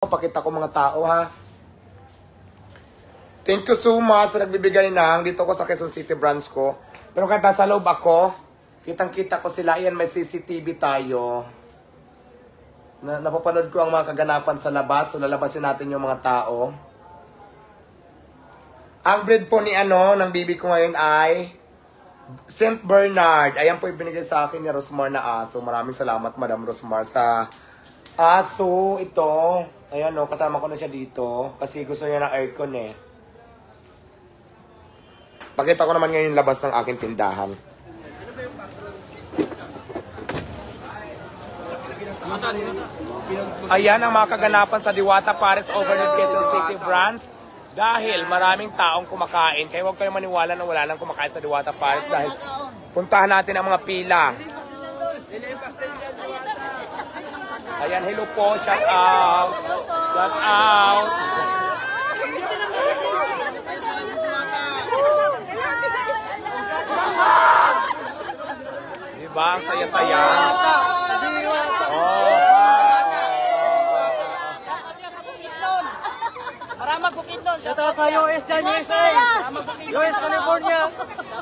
Pakita ko mga tao ha. Thank you so much sa nagbibigay ng dito ko sa Quezon City branch ko. Pero kahit nasa loob ako, kitang-kita ko sila. Ayan, may CCTV tayo. Napapanood ko ang mga kaganapan sa labas. So lalabasin natin yung mga tao. Ang breed po ni ng baby ko ngayon ay Saint Bernard. Ayan po ibinigay sa akin ni Rosmar na aso. Maraming salamat Madam Rosmar sa aso ito. Ayan o, kasama ko na siya dito. Kasi gusto niya ng aircon eh. Pakita ko naman ngayon yung labas ng aking tindahan. Ayan ang mga kaganapan sa Diwata Paris Overload Quezon City branch. Dahil maraming taong kumakain. Kaya huwag kayo maniwala na wala lang kumakain sa Diwata Paris. Dahil puntahan natin ang mga pila. Ayan, hello po. Shout out. Shout out. Diba? Ang saya-saya. Oh. Maramag Bukidnon. Shout out sa US dyan, USA. US, California.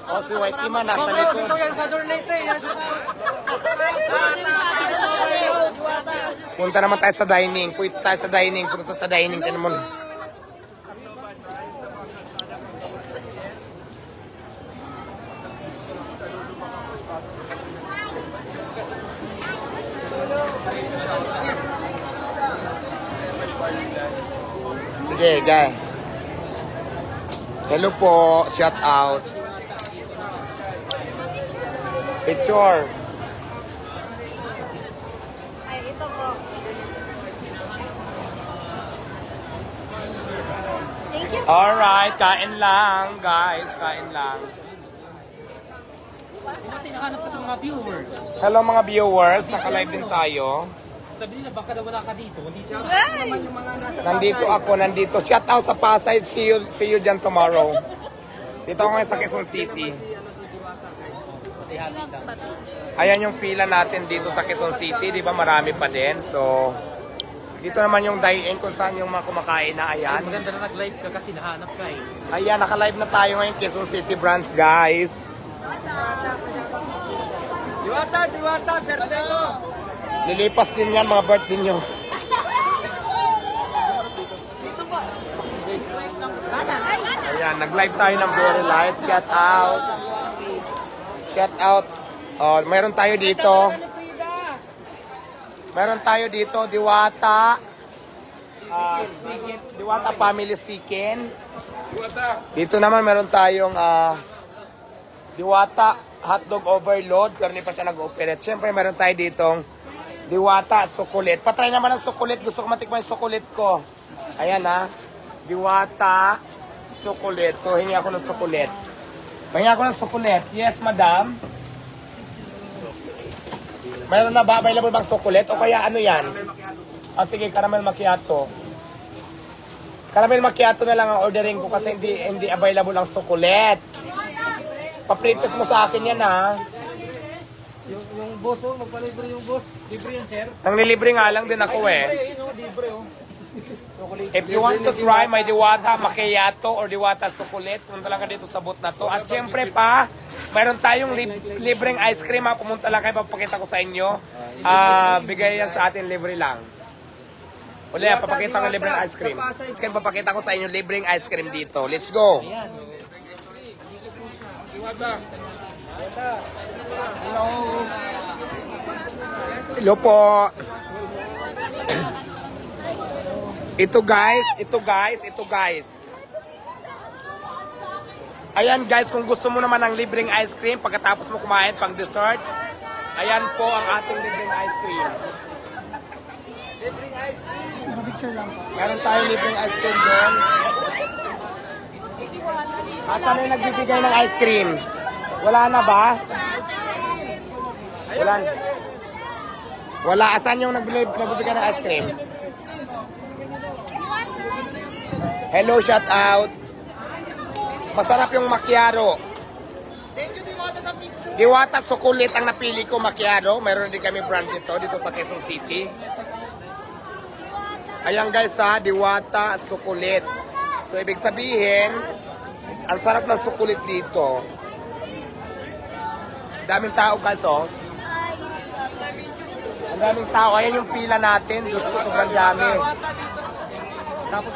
Oh, si Whitey man nasa likod. Ito yan sa Dorlete. Punta naman tayo sa dining. Punta tayo sa dining. Punta tayo sa dining. Tinan mo. Sige, guys. Hello po. Shout out. Picture. Ay, ito po. Thank you. Alright, kain lang, guys. Kain lang. Hinahanap ko sa mga viewers. Hello mga viewers. Naka-live din tayo. Sabi nila baka wala ka dito. Hindi siya. Nandito. Shout out sa Pasay. See you dyan tomorrow. Dito ako ngayon sa Quezon City. Ayan yung pila natin dito sa Quezon City. Di ba marami pa din. So, dito naman yung dine-in kung saan yung mga kumakain na. Ayan. Maganda na nag-live ka kasi nahanap ka eh. Ayan, naka-live na tayo ngayon Quezon City branch, guys. Diwata, birthday ko. Lilipas din yan mga birthday nyo. Ayan, nag-live tayo ng Very Light. Shout out. Shout out. Oh, meron tayo dito. Meron tayo dito, Diwata. Diwata Family Chicken. Dito naman meron tayong Diwata Hotdog Overload. Pero hindi pa siya nag-operate. Siyempre meron tayo ditong Diwata Sukulit. Patry naman ang sukulit. Gusto ko matikman yung sukulit ko. Ayan ha. Diwata Sukulit. So hingi ako ng sukulit. Hingi ako ng sukulit. Yes, madam. Mayroon na ba? Available bang sukulit? O kaya ano yan? Sige, caramel macchiato. Caramel macchiato na lang ang ordering ko kasi hindi available ang sukulit. Papritos mo sa akin yan ha. Yung boss oh, magpalibre yung boss. Libre yan sir. Nang nilibre nga lang din ako eh. Libre oh. If you want to try my Diwata Macchiato or Diwata Sukulit, pumunta lang ka dito sa booth na to. At syempre pa, mayroon tayong libreng ice cream ha. Pumunta lang kayo, papakita ko sa inyo. Bigay yan sa atin, libre lang. Uli, papakita ko libreng ice cream. Papakita ko sa inyo libreng ice cream dito. Let's go! Ayan. Hello! Hello po! Ito guys. Ayan guys, kung gusto mo naman ng libreng ice cream pagkatapos mo kumain pang dessert, ayan po ang ating libreng ice cream. Libreng ice cream. Meron tayong libreng ice cream doon. Asan na yung nagbibigay ng ice cream? Wala na ba? Wala. Asan yung nagbibigay ng ice cream? Hello, shout out. Masarap yung macchiato. Thank you Diwata sa picture. Diwata Sukulit ang napili ko macchiato. Meron din kami brand dito sa Quezon City. Ayan guys ha, Diwata Sukulit. So ibig sabihin, ang sarap ng sukulit dito. Daming tao guys oh. Ang daming tao. Ayan yung pila natin. Diyos ko, sobrang dami. Tapos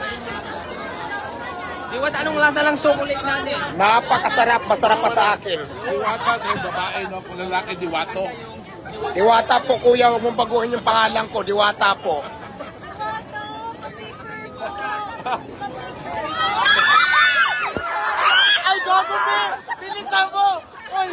Diwata, anong lasa lang sukulit natin? napakasarap. Masarap pa sa akin. Diwata, may babae, no? Kung lalaki, diwato. Diwata po kuya, huwag mong baguhin yung pangalan ko. Diwata po. Ay, gago me! Bilisan mo! Oy!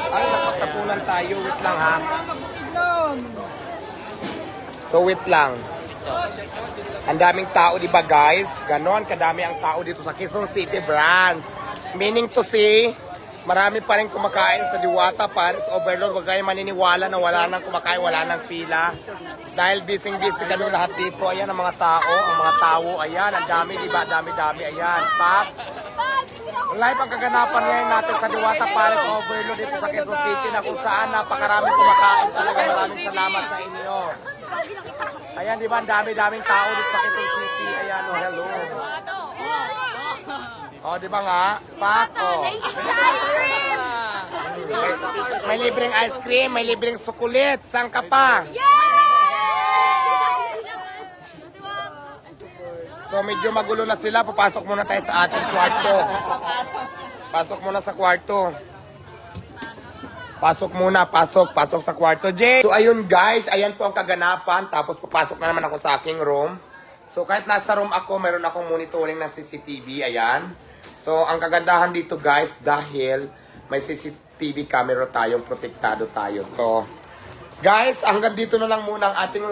Ay, napagtapunan tayo. Wait lang ha. So wait lang. Ang daming tao, di ba guys? Ganon, kadami ang tao dito sa Quezon City branch. Meaning to say, marami pa rin kumakain sa Diwata Paris Overload. Huwag kayo maniniwala na wala nang kumakain, wala nang pila. Dahil busy-busy ganun lahat dito. Ayan ang mga tao, ayan, ang dami, di ba? Dami, ayan. Pak. Live ang kaganapan ngayon natin sa Diwata Paris Overload dito sa Quezon City na kung saan napakaraming kumakain talaga. Maraming salamat sa inyo. Ayan, di ba? Ang dami-daming tao dito sa Quezon City. Ayan, oh, hello. Oh, di ba nga? Pak, oh. May libreng ice cream, may libreng sukulit. Saan ka pa? So, medyo magulo na sila. Papasok muna tayo sa ating kwarto. Pasok muna sa kwarto. Pasok sa kwarto, Jay. So, ayun guys, ayan po ang kaganapan. Tapos, papasok na naman ako sa aking room. So, kahit nasa room ako, meron akong monitoring ng CCTV, ayan. So, ang kagandahan dito guys, dahil may CCTV camera tayong protektado tayo. So, guys, hanggang dito na lang muna ang ating